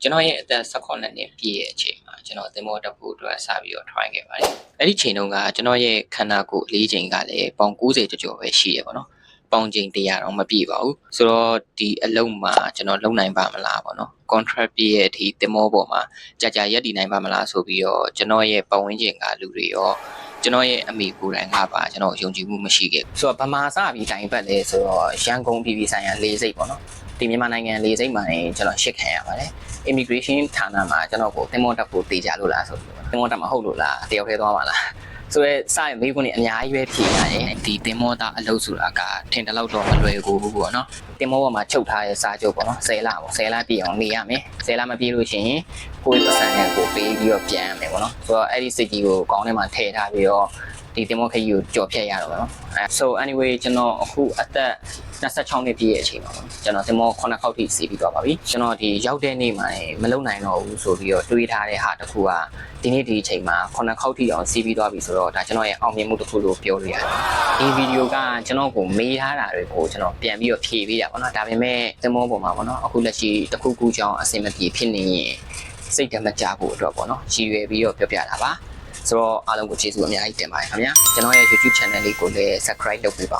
ကျွန်တော်ရဲ့အသက်18နှစ်ပြည့်ရဲ့အချိန်မှာကျွန်တော်သင်္ဘောတက်ဖို့အတွက်စပြီးတော့ try ခဲ့ပါတယ်။အဲ့ဒီချိန်တုန်းကကျွန်တော်ရဲ့ခန္ဓာကိုယ်အလေးချိန်ကလည်းပေါင်90ကျော်ပဲရှိရပါတော့။ပေါင်ချိန်100တော့မပြည့်ပါဘူး။ဆိုတော့ဒီအလုံးမှာကျွန်တော်လုံနိုင်ပါမလားပေါ့နော်။ contract ပြည့်ရဲ့ဒီသင်္ဘောပေါ်မှာကြာရက်တည်နိုင်ပါမလားဆိုပြီးတော့ကျွန်တော်ရဲ့ပတ်ဝန်းကျင်ကလူတွေရောကျွန်တော်ရဲ့အမိကိုယ်တိုင်ကပါကျွန်တော်ယုံကြည်မှုမရှိခဲ့ဘူး။ဆိုတော့ဗမာစပြီးတိုင်ပတ်လဲဆိုတော့ရန်ကုန်ပြည်ဆိုင်ရာလေးစိတ်ပေါ့နော်။ဒီမြန်မာနိုင်ငံလေးစိတ်မှာကျွန်တော်ရှစ်ခံရပါတယ်။ immigration ဌာနမှာကျွန်တော်ကိုသင်္ဘောတက်ဖို့တေချာလို့လားဆိုပြီးသင်္ဘောတက်မှာဟုတ်လို့လားတယောက်ထဲသွားမှာလားဆိုရဲစရမိခွန်းနေအများကြီးပဲဖြေရတယ်ဒီသင်္ဘောသားအလုပ်ဆိုတာကထင်တလောက်တော့မလွယ်ဘူးပေါ့နော်သင်္ဘောပေါ်မှာချုပ်ထားတဲ့စာချုပ်ပေါ့နော်10လပေါ့10လပြည့်အောင်နေရမယ်10လမပြည့်လို့ရှိရင်ကိုယ်ပတ်စံနဲ့ကိုပေးပြီးတော့ပြန်ရမယ်ပေါ့နော်ဆိုတော့အဲ့ဒီစိတ်ကြီးကိုခေါင်းထဲမှာထည့်ထားပြီးတော့ဒီသင်္ဘောခရီးကိုကြော်ဖြတ်ရတော့နော်so anyway ကျွန်တော်အခုအသက်26နှစ်ပြည့်ရဲ့အချိန်ပါကျွန်တော်သင်္ဘော9ခေါက်ထိစီးပြီးသွားပါပြီကျွန်တော်ဒီရောက်တဲ့နေ့မှာမလုံနိုင်တော့ဘူးဆိုပြီးတော့တွေးထားတဲ့ဟာတစ်ခုကဒီနေ့ဒီအချိန်မှာ9ခေါက်ထိအောင်စီးပြီးသွားပြီဆိုတော့ဒါကျွန်တော်ရဲ့အောင်မြင်မှုတစ်ခုလို့ပြောလို့ရတယ်ဒီဗီဒီယိုကကျွန်တော်ကိုမေးထားတာတွေကိုကျွန်တော်ပြန်ပြီးတော့ဖြေပေးတာပေါ့နော်ဒါပေမဲ့သင်္ဘောပေါ်မှာပေါ့နော်အခုလက်ရှိတစ်ခုခုကြောင့်အဆင်မပြေဖြစ်နေရင်စိတ်ဓာတ်မကြဖို့အတွက်ပေါ့နော်ရည်ရွယ်ပြီးတော့ပြောပြတာပါဆိုတော့အားလုံးကိုကျေးဇူးအများကြီးတင်ပါတယ်ခင်ဗျာကျွန်တော်ရဲ့ YouTube channel လေးကိုလည်း subscribe လုပ်ပေးပါဦး